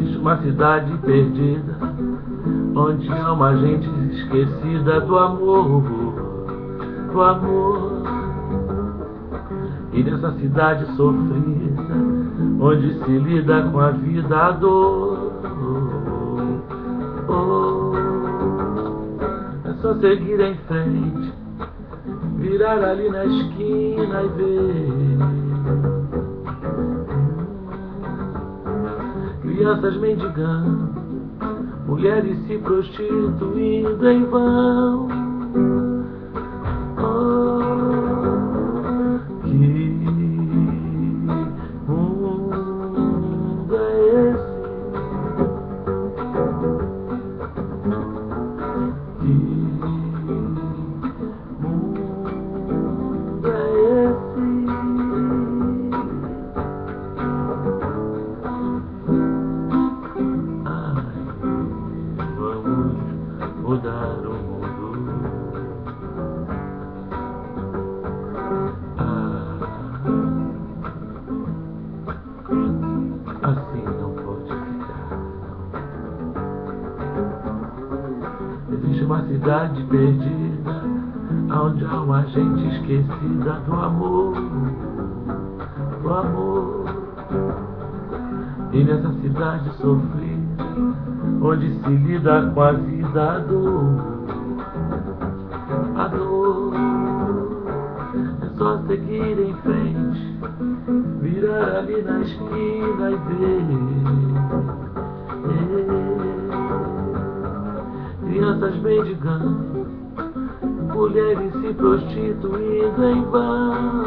Existe uma cidade perdida, onde há uma gente esquecida do amor, do amor. E nessa cidade sofrida, onde se lida com a vida, a dor, é só seguir em frente, virar ali na esquina e ver crianças mendigando, mulheres se prostituindo em vão. Que mundo é esse? Que mundo é esse? Ai, vamos mudar o mundo. Assim não pode ficar, não. Existe uma cidade perdida, onde há uma gente esquecida do amor, do amor. E nessa cidade sofrida, onde se lida com a vida, a dor, a dor. É só seguir em frente, virar ali na esquina e ver crianças mendigando, mulheres se prostituindo em vão.